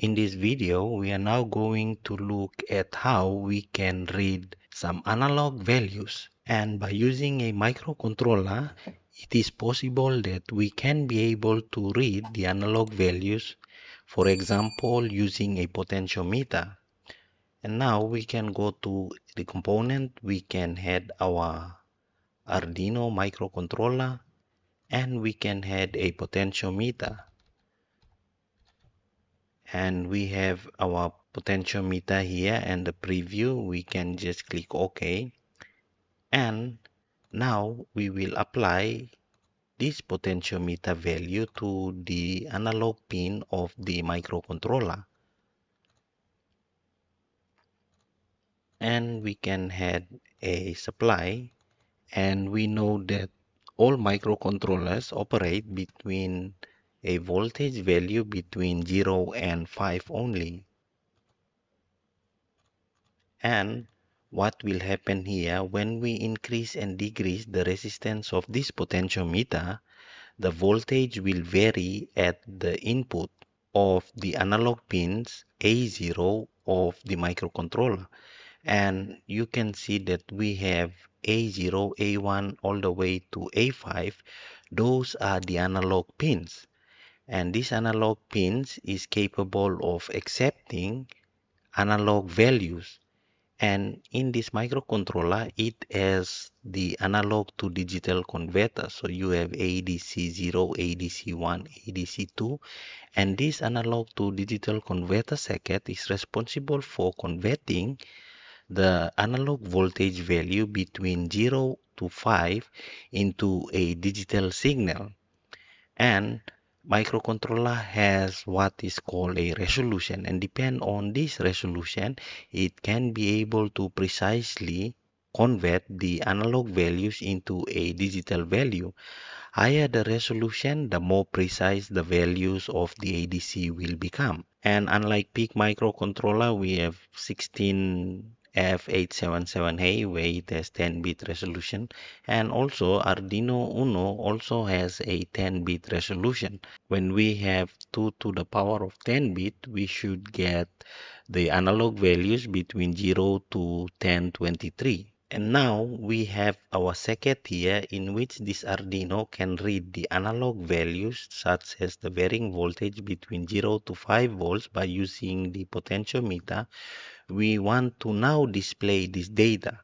In this video, we are now going to look at how we can read some analog values. And by using a microcontroller, it is possible that we can be able to read the analog values, for example, using a potentiometer. And now we can go to the component, we can add our Arduino microcontroller, and we can add a potentiometer. And we have our potentiometer here and the preview. We can just click OK, and now we will apply this potentiometer value to the analog pin of the microcontroller, and we can add a supply. And we know that all microcontrollers operate between a voltage value between 0 and 5 only. And what will happen here, when we increase and decrease the resistance of this potentiometer, the voltage will vary at the input of the analog pins A0 of the microcontroller. And you can see that we have A0, A1 all the way to A5. Those are the analog pins. And these analog pins is capable of accepting analog values. And in this microcontroller, it has the analog to digital converter. So you have ADC0, ADC1, ADC2, and this analog to digital converter circuit is responsible for converting the analog voltage value between 0 to 5 into a digital signal. And microcontroller has what is called a resolution, and depend on this resolution, it can be able to precisely convert the analog values into a digital value. Higher the resolution, the more precise the values of the ADC will become. And unlike PIC microcontroller, we have 16F877A where it has 10-bit resolution, and also Arduino Uno also has a 10-bit resolution. When we have 2 to the power of 10 bit, we should get the analog values between 0 to 1023. And now we have our circuit here in which this Arduino can read the analog values such as the varying voltage between 0 to 5 volts by using the potentiometer. We want to now display this data,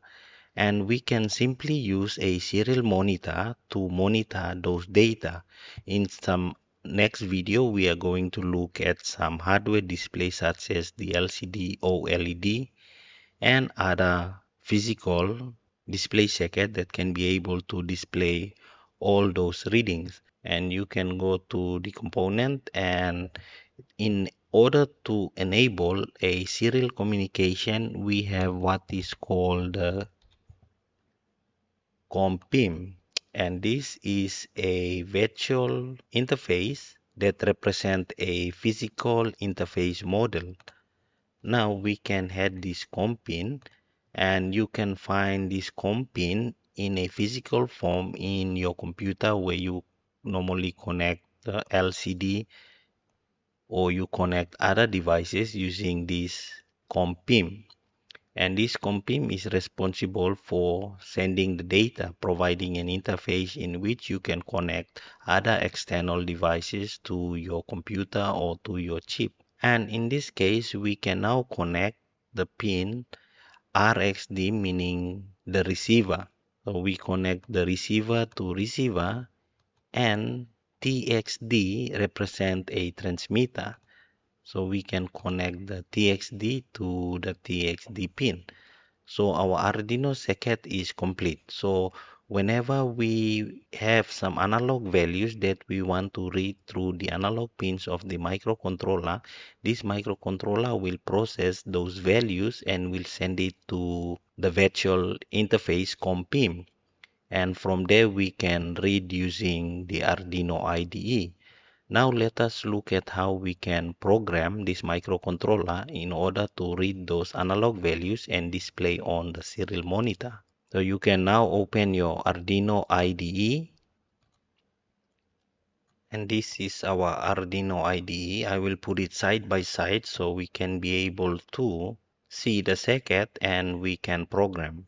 and we can simply use a serial monitor to monitor those data. In some next video, we are going to look at some hardware displays such as the LCD OLED and other physical display circuit that can be able to display all those readings. And you can go to the component, and in order to enable a serial communication, we have what is called the COM-PIM, and this is a virtual interface that represents a physical interface model. Now we can add this COM pin, and you can find this COM pin in a physical form in your computer where you normally connect the LCD or you connect other devices using this COM pin. And this COM pin is responsible for sending the data, providing an interface in which you can connect other external devices to your computer or to your chip. And in this case, we can now connect the pin RxD, meaning the receiver. So we connect the receiver to receiver, and TXD represent a transmitter. So we can connect the TXD to the TXD pin. So our Arduino circuit is complete. So whenever we have some analog values that we want to read through the analog pins of the microcontroller, this microcontroller will process those values and will send it to the virtual interface COM-PIM. And from there we can read using the Arduino IDE. Now let us look at how we can program this microcontroller in order to read those analog values and display on the serial monitor. So you can now open your Arduino IDE, And this is our Arduino IDE. I will put it side by side so we can be able to see the circuit and we can program.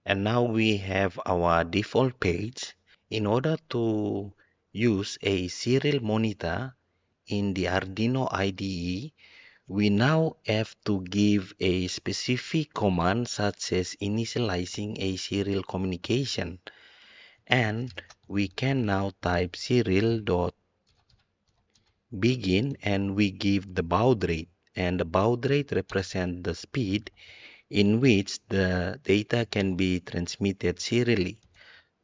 And now we have our default page. In order to use a serial monitor in the Arduino IDE, we now have to give a specific command such as initializing a serial communication. And we can now type serial.begin and we give the baud rate. And the baud rate represents the speed in which the data can be transmitted serially.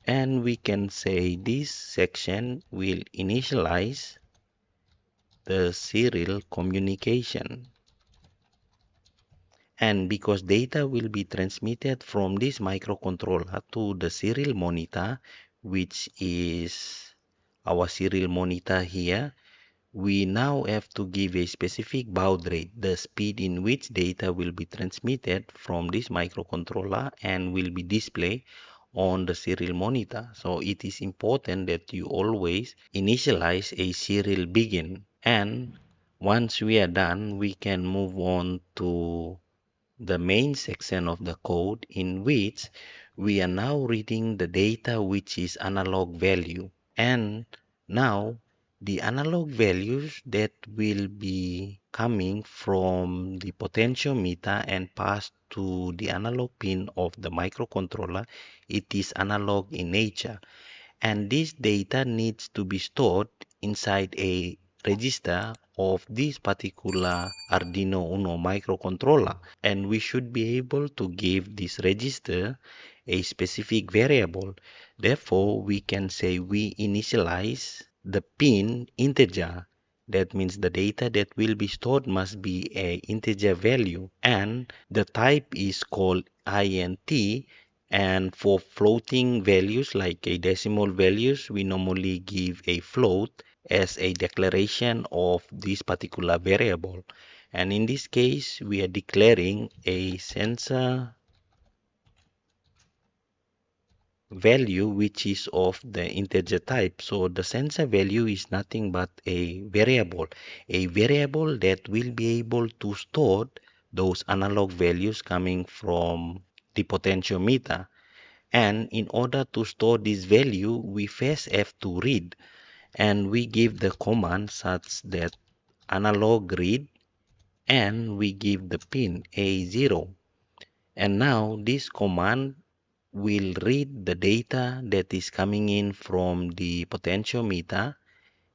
And we can say this section will initialize the serial communication. And because data will be transmitted from this microcontroller to the serial monitor, which is our serial monitor here, we now have to give a specific baud rate, the speed in which data will be transmitted from this microcontroller and will be displayed on the serial monitor. So it is important that you always initialize a serial begin. And once we are done, we can move on to the main section of the code in which we are now reading the data which is analog value. And now the analog values that will be coming from the potentiometer and passed to the analog pin of the microcontroller, it is analog in nature. And this data needs to be stored inside a register of this particular Arduino Uno microcontroller. And we should be able to give this register a specific variable. Therefore, we can say we initialize the pin integer. That means the data that will be stored must be a integer value. And the type is called int. And for floating values like a decimal values, we normally give a float as a declaration of this particular variable. And in this case, we are declaring a sensor value which is of the integer type. So the sensor value is nothing but a variable that will be able to store those analog values coming from the potentiometer. And in order to store this value, we first have to read, and we give the command such that analog read, and we give the pin A0. And now this command will read the data that is coming in from the potentiometer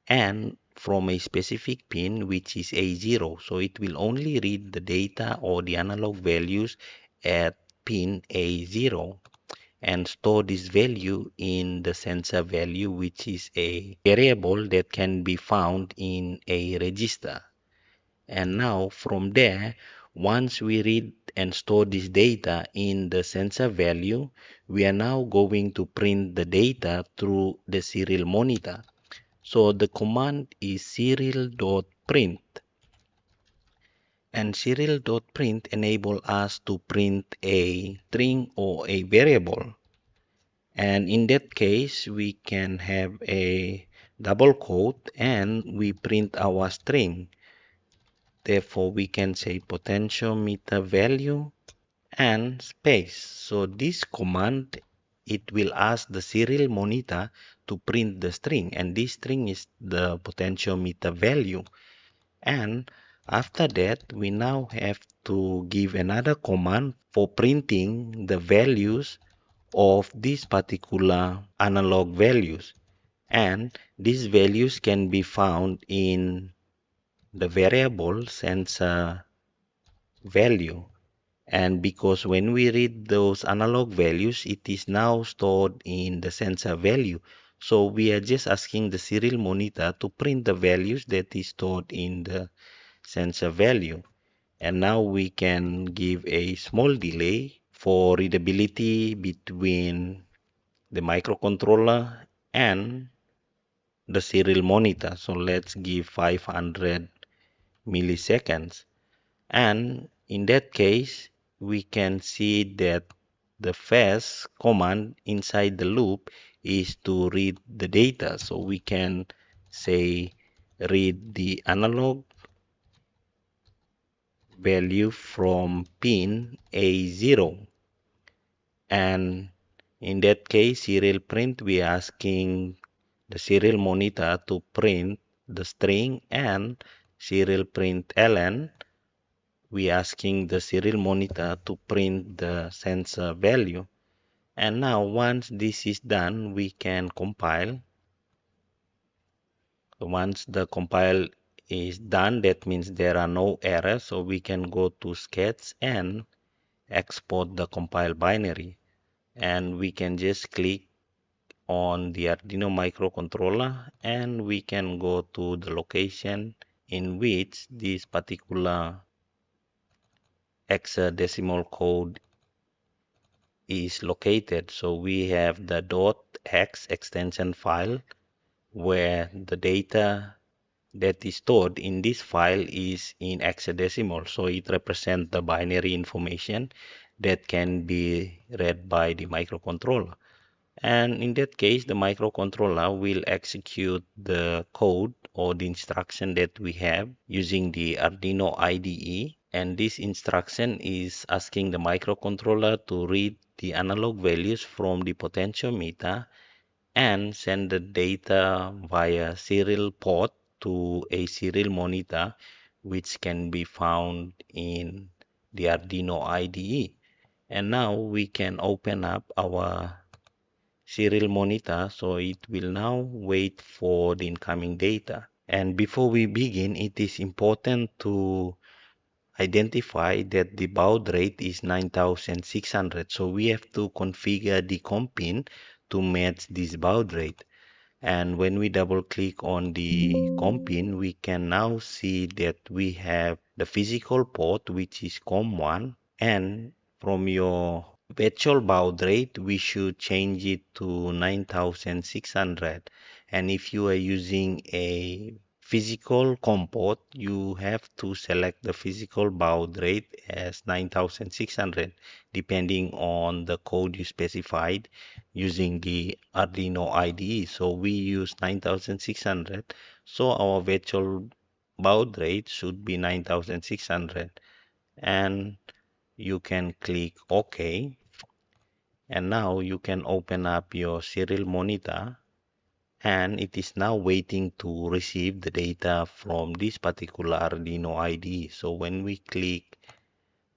and from a specific pin which is A0. So it will only read the data or the analog values at pin A0 and store this value in the sensor value, which is a variable that can be found in a register. And now from there, once we read and store this data in the sensor value, we are now going to print the data through the serial monitor. So the command is serial.print. And serial.print enable us to print a string or a variable. And in that case, we can have a double quote and we print our string. Therefore, we can say potentiometer value and space. So this command, it will ask the serial monitor to print the string, and this string is the potentiometer value. And after that, we now have to give another command for printing the values of these particular analog values. And these values can be found in the variable sensor value. And because when we read those analog values, it is now stored in the sensor value. So we are just asking the serial monitor to print the values that is stored in the sensor value. And now we can give a small delay for readability between the microcontroller and the serial monitor. So let's give 500 milliseconds. And in that case, we can see that the first command inside the loop is to read the data. So we can say read the analog value from pin A0. And in that case, serial print, we are asking the serial monitor to print the string, and serial print ln, we asking the serial monitor to print the sensor value. And now once this is done, we can compile. Once the compile is done, that means there are no errors. So we can go to sketch and export the compile binary. And we can just click on the Arduino microcontroller, and we can go to the location in which this particular hexadecimal code is located. So we have the .hex extension file where the data that is stored in this file is in hexadecimal. So it represents the binary information that can be read by the microcontroller. And in that case, the microcontroller will execute the code or the instruction that we have using the Arduino IDE. And this instruction is asking the microcontroller to read the analog values from the potentiometer and send the data via serial port to a serial monitor, which can be found in the Arduino IDE. And now we can open up our serial monitor, so it will now wait for the incoming data. And before we begin, it is important to identify that the baud rate is 9600. So we have to configure the comp pin to match this baud rate. And when we double click on the comp pin, we can now see that we have the physical port, which is COM1. And from your virtual baud rate, we should change it to 9600. And if you are using a physical COM port, you have to select the physical baud rate as 9600, depending on the code you specified using the Arduino IDE. So we use 9600. So our virtual baud rate should be 9600. And you can click OK. And now you can open up your serial monitor, and it is now waiting to receive the data from this particular Arduino IDE. So when we click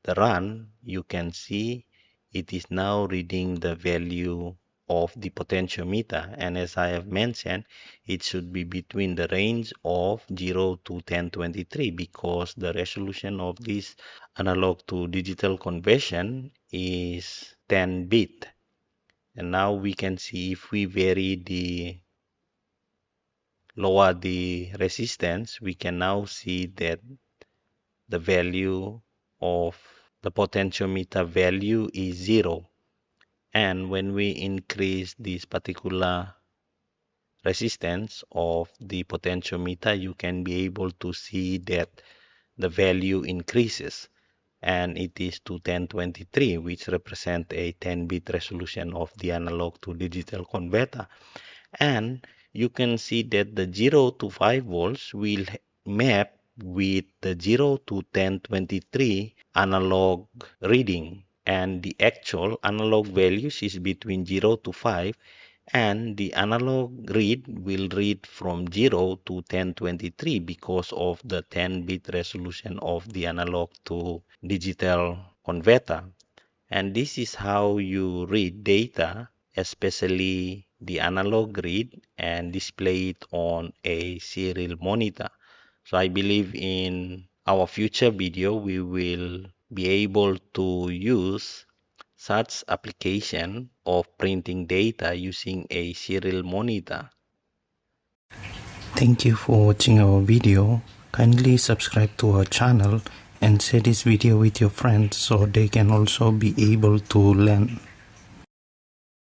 the run, you can see it is now reading the value of the potentiometer. And as I have mentioned, it should be between the range of 0 to 1023 because the resolution of this analog to digital conversion is 10-bit. And now we can see if we lower the resistance, we can now see that the value of the potentiometer value is 0. And when we increase this particular resistance of the potentiometer, you can be able to see that the value increases, and it is to 1023, which represents a 10-bit resolution of the analog to digital converter. And you can see that the 0 to 5 volts will map with the 0 to 1023 analog reading, and the actual analog values is between 0 to 5, and the analog read will read from 0 to 1023 because of the 10-bit resolution of the analog to digital converter. And this is how you read data, especially the analog read, and display it on a serial monitor. So I believe in our future video, we will be able to use such application of printing data using a serial monitor. Thank you for watching our video. Kindly subscribe to our channel and share this video with your friends so they can also be able to learn.